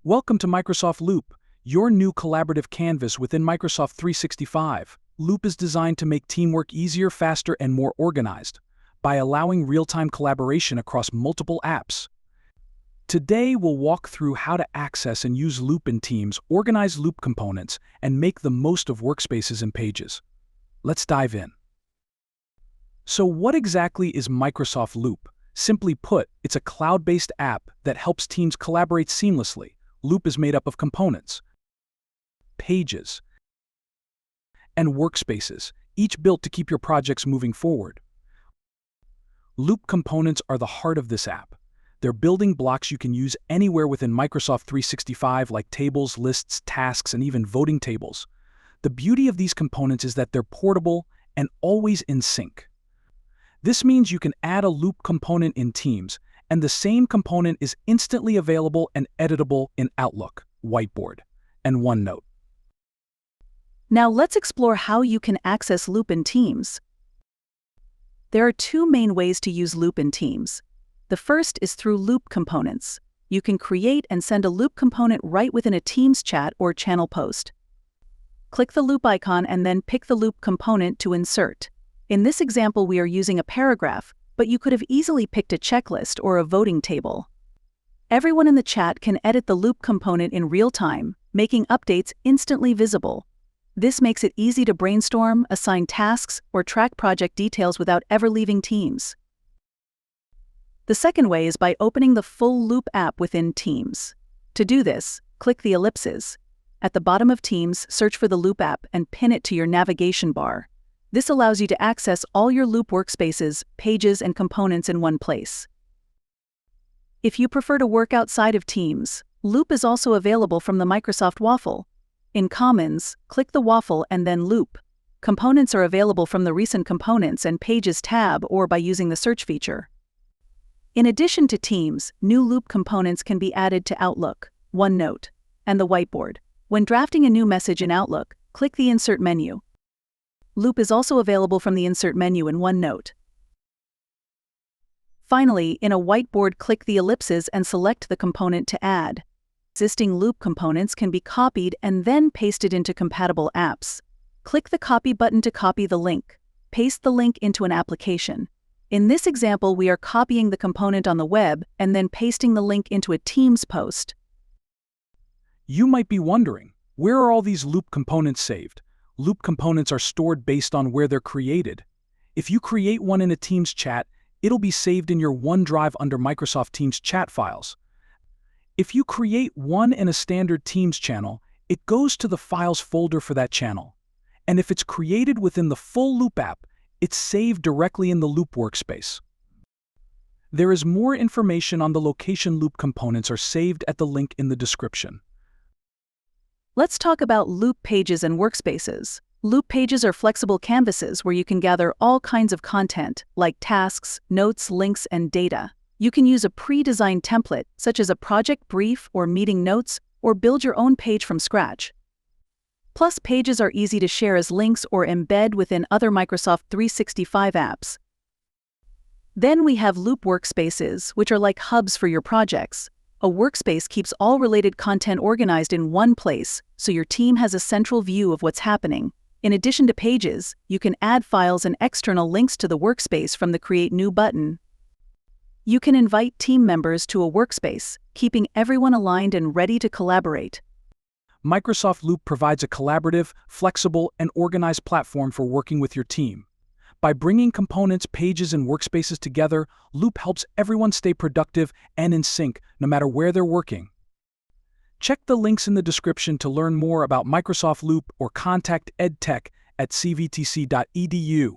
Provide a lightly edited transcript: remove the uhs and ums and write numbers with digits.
Welcome to Microsoft Loop, your new collaborative canvas within Microsoft 365. Loop is designed to make teamwork easier, faster, and more organized by allowing real-time collaboration across multiple apps. Today, we'll walk through how to access and use Loop in Teams, organize Loop components, and make the most of workspaces and pages. Let's dive in. So what exactly is Microsoft Loop? Simply put, it's a cloud-based app that helps teams collaborate seamlessly. Loop is made up of components, pages, and workspaces, each built to keep your projects moving forward. Loop components are the heart of this app. They're building blocks you can use anywhere within Microsoft 365, like tables, lists, tasks, and even voting tables. The beauty of these components is that they're portable and always in sync. This means you can add a Loop component in Teams, and the same component is instantly available and editable in Outlook, Whiteboard, and OneNote. Now let's explore how you can access Loop in Teams. There are two main ways to use Loop in Teams. The first is through Loop components. You can create and send a Loop component right within a Teams chat or channel post. Click the Loop icon and then pick the Loop component to insert. In this example, we are using a paragraph, but you could have easily picked a checklist or a voting table. Everyone in the chat can edit the Loop component in real time, making updates instantly visible. This makes it easy to brainstorm, assign tasks, or track project details without ever leaving Teams. The second way is by opening the full Loop app within Teams. To do this, click the ellipses. At the bottom of Teams, search for the Loop app and pin it to your navigation bar. This allows you to access all your Loop workspaces, pages, and components in one place. If you prefer to work outside of Teams, Loop is also available from the Microsoft Waffle. In Commons, click the Waffle and then Loop. Components are available from the Recent Components and Pages tab or by using the search feature. In addition to Teams, new Loop components can be added to Outlook, OneNote, and the Whiteboard. When drafting a new message in Outlook, click the Insert menu. Loop is also available from the Insert menu in OneNote. Finally, in a Whiteboard, click the ellipses and select the component to add. Existing Loop components can be copied and then pasted into compatible apps. Click the Copy button to copy the link. Paste the link into an application. In this example, we are copying the component on the web and then pasting the link into a Teams post. You might be wondering, where are all these Loop components saved? Loop components are stored based on where they're created. If you create one in a Teams chat, it'll be saved in your OneDrive under Microsoft Teams chat files. If you create one in a standard Teams channel, it goes to the Files folder for that channel. And if it's created within the full Loop app, it's saved directly in the Loop workspace. There is more information on the location Loop components are saved at the link in the description. Let's talk about Loop pages and workspaces. Loop pages are flexible canvases where you can gather all kinds of content, like tasks, notes, links, and data. You can use a pre-designed template, such as a project brief or meeting notes, or build your own page from scratch. Plus, pages are easy to share as links or embed within other Microsoft 365 apps. Then we have Loop workspaces, which are like hubs for your projects. A workspace keeps all related content organized in one place, so your team has a central view of what's happening. In addition to pages, you can add files and external links to the workspace from the Create New button. You can invite team members to a workspace, keeping everyone aligned and ready to collaborate. Microsoft Loop provides a collaborative, flexible, and organized platform for working with your team. By bringing components, pages, and workspaces together, Loop helps everyone stay productive and in sync, no matter where they're working. Check the links in the description to learn more about Microsoft Loop or contact EdTech at cvtc.edu.